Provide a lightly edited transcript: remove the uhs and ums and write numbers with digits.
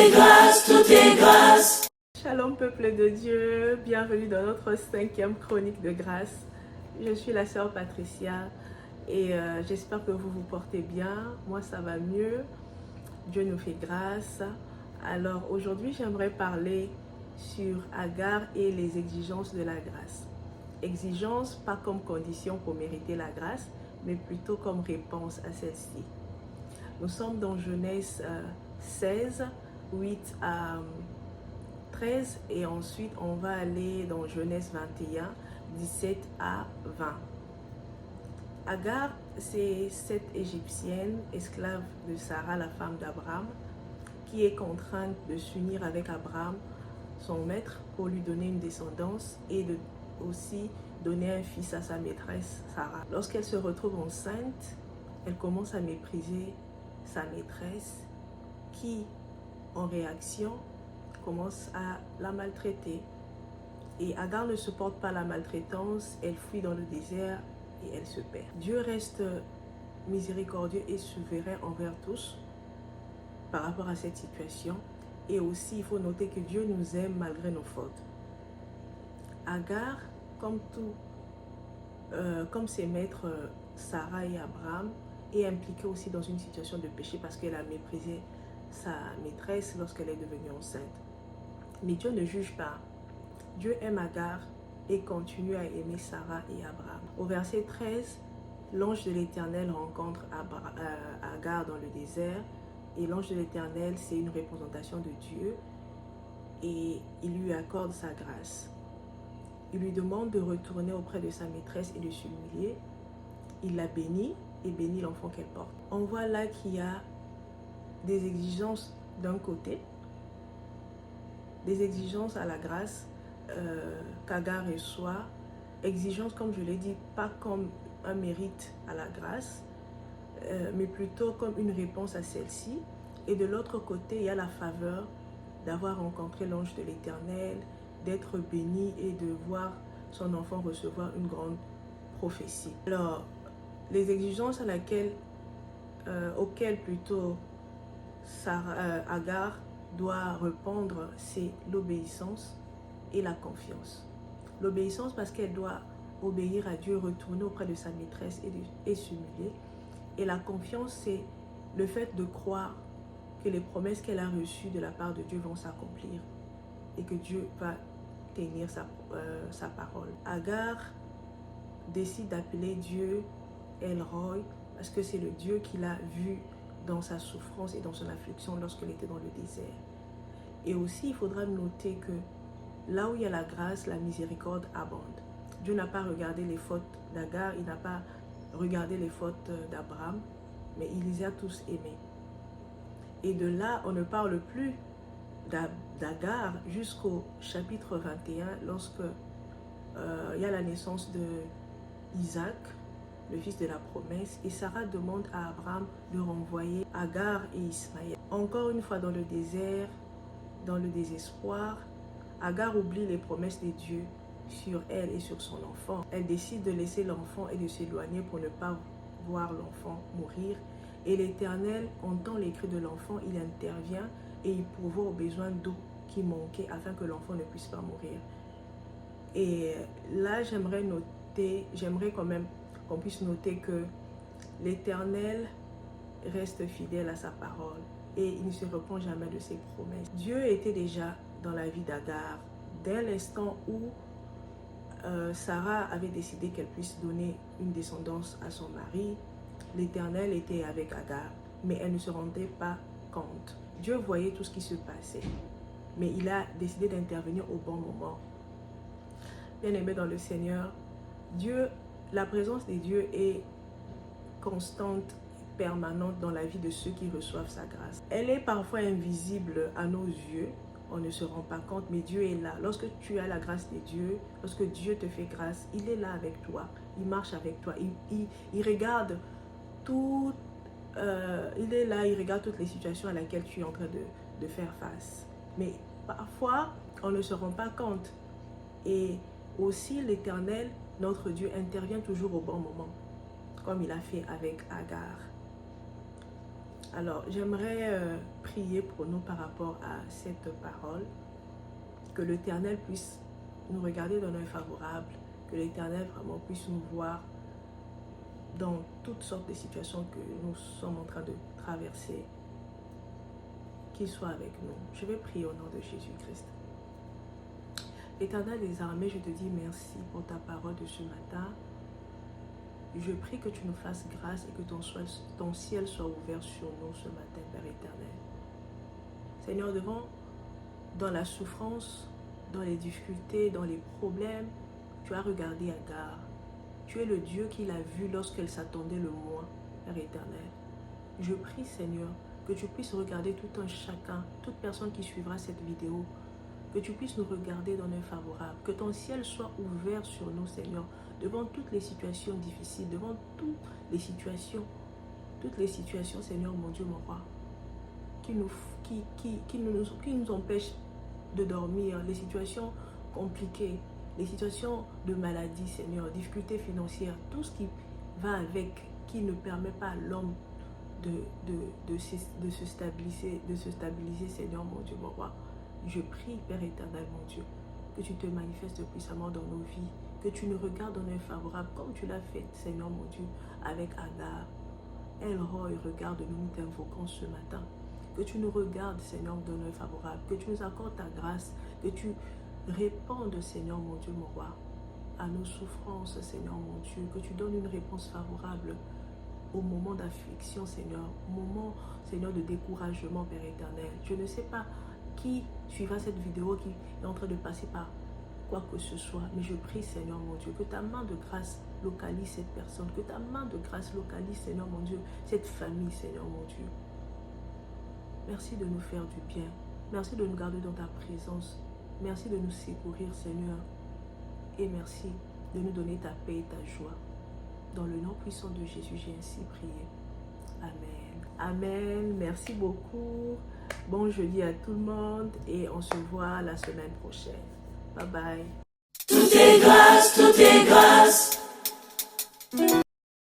est grâce, tout est grâce. Shalom peuple de Dieu, bienvenue dans notre 5e chronique de grâce. Je suis la sœur Patricia et j'espère que vous vous portez bien. Moi ça va mieux, Dieu nous fait grâce. Alors aujourd'hui j'aimerais parler sur Agar et les exigences de la grâce. Exigences pas comme condition pour mériter la grâce, mais plutôt comme réponse à celle-ci. Nous sommes dans Genèse 16, 8 à 13 et ensuite on va aller dans Genèse 21, 17 à 20. Agar, c'est cette Égyptienne, esclave de Sarah, la femme d'Abraham, qui est contrainte de s'unir avec Abraham, son maître, pour lui donner une descendance et de aussi donner un fils à sa maîtresse Sarah. Lorsqu'elle se retrouve enceinte, elle commence à mépriser sa maîtresse qui, en réaction, commence à la maltraiter. Et Agar ne supporte pas la maltraitance, elle fuit dans le désert et elle se perd. Dieu reste miséricordieux et souverain envers tous par rapport à cette situation. Et aussi, il faut noter que Dieu nous aime malgré nos fautes. Agar, comme ses maîtres Sarah et Abraham, est impliquée aussi dans une situation de péché parce qu'elle a méprisé sa maîtresse lorsqu'elle est devenue enceinte. Mais Dieu ne juge pas. Dieu aime Agar et continue à aimer Sarah et Abraham. Au verset 13, l'ange de l'Éternel rencontre Agar dans le désert. Et l'ange de l'Éternel, c'est une représentation de Dieu. Et il lui accorde sa grâce. Il lui demande de retourner auprès de sa maîtresse et de s'humilier. Il la bénit et bénit l'enfant qu'elle porte. On voit là qu'il y a des exigences d'un côté, des exigences à la grâce qu'Agar reçoit, exigences comme je l'ai dit, pas comme un mérite à la grâce, mais plutôt comme une réponse à celle-ci. Et de l'autre côté, il y a la faveur d'avoir rencontré l'ange de l'Éternel, d'être béni et de voir son enfant recevoir une grande prophétie. Alors, les exigences auxquelles plutôt Agar doit répondre, c'est l'obéissance et la confiance. L'obéissance parce qu'elle doit obéir à Dieu, retourner auprès de sa maîtresse et s'humilier. Et la confiance, c'est le fait de croire que les promesses qu'elle a reçues de la part de Dieu vont s'accomplir et que Dieu va tenir sa parole. Agar décide d'appeler Dieu El Roi parce que c'est le Dieu qu'il a vu dans sa souffrance et dans son affliction lorsqu'elle était dans le désert. Et aussi, il faudra noter que là où il y a la grâce, la miséricorde abonde. Dieu n'a pas regardé les fautes d'Agar, il n'a pas regardé les fautes d'Abraham, mais il les a tous aimés. Et de là, on ne parle plus d'Agar jusqu'au chapitre 21, lorsque il y a la naissance de Isaac, le fils de la promesse, et Sarah demande à Abraham de renvoyer Agar et Ismaël. Encore une fois dans le désert, dans le désespoir, Agar oublie les promesses de Dieu sur elle et sur son enfant. Elle décide de laisser l'enfant et de s'éloigner pour ne pas voir l'enfant mourir. Et l'Éternel entend les cris de l'enfant, il intervient et il pourvoit aux besoins d'eau qui manquaient afin que l'enfant ne puisse pas mourir. Et là, j'aimerais quand même qu'on puisse noter que l'Éternel reste fidèle à sa parole et il ne se repent jamais de ses promesses. Dieu était déjà dans la vie d'Agar dès l'instant où Sarah avait décidé qu'elle puisse donner une descendance à son mari. L'Éternel était avec Agar, mais elle ne se rendait pas compte. Dieu voyait tout ce qui se passait, mais il a décidé d'intervenir au bon moment. Bien-aimés dans le Seigneur, la présence de Dieu est constante, permanente dans la vie de ceux qui reçoivent sa grâce. Elle est parfois invisible à nos yeux, on ne se rend pas compte, mais Dieu est là. Lorsque tu as la grâce de Dieu, lorsque Dieu te fait grâce, il est là avec toi, il marche avec toi, il regarde tout, il est là, il regarde toutes les situations à laquelle tu es en train de faire face. Mais parfois, on ne se rend pas compte. Et aussi, l'Éternel, notre Dieu, intervient toujours au bon moment, comme il a fait avec Agar. Alors, j'aimerais prier pour nous par rapport à cette parole, que l'Éternel puisse nous regarder d'un œil favorable, que l'Éternel vraiment puisse nous voir dans toutes sortes de situations que nous sommes en train de traverser, qu'il soit avec nous. Je vais prier au nom de Jésus-Christ. Éternel des armées, je te dis merci pour ta parole de ce matin. Je prie que tu nous fasses grâce et que ton ciel soit ouvert sur nous ce matin, Père éternel. Seigneur, dans la souffrance, dans les difficultés, dans les problèmes, tu as regardé Agar. Tu es le Dieu qui l'a vu lorsqu'elle s'attendait le moins, Père éternel. Je prie, Seigneur, que tu puisses regarder tout un chacun, toute personne qui suivra cette vidéo, que tu puisses nous regarder d'un œil favorable, que ton ciel soit ouvert sur nous, Seigneur, devant toutes les situations difficiles, devant toutes les situations, Seigneur, mon Dieu, mon roi, qui nous empêchent de dormir, les situations compliquées, les situations de maladie, Seigneur, difficultés financières, tout ce qui va avec, qui ne permet pas à l'homme de se stabiliser, Seigneur, mon Dieu, mon roi. Je prie, Père éternel, mon Dieu, que tu te manifestes puissamment dans nos vies, que tu nous regardes d'un œil favorable, comme tu l'as fait, Seigneur, mon Dieu, avec Agar. El-Roi, regarde-nous, nous t'invoquons ce matin. Que tu nous regardes, Seigneur, d'un œil favorable, que tu nous accordes ta grâce, que tu répondes, Seigneur, mon Dieu, mon roi, à nos souffrances, Seigneur, mon Dieu, que tu donnes une réponse favorable au moment d'affliction, Seigneur, au moment, Seigneur, de découragement, Père éternel. Je ne sais pas qui suivra cette vidéo, qui est en train de passer par quoi que ce soit, mais je prie, Seigneur, mon Dieu, que ta main de grâce localise cette personne, que ta main de grâce localise, Seigneur, mon Dieu, cette famille, Seigneur, mon Dieu. Merci de nous faire du bien. Merci de nous garder dans ta présence. Merci de nous secourir, Seigneur. Et merci de nous donner ta paix et ta joie. Dans le nom puissant de Jésus, j'ai ainsi prié. Amen. Amen. Merci beaucoup. Bon jeudi à tout le monde et on se voit la semaine prochaine. Bye bye. Tout est grâce, tout est grâce.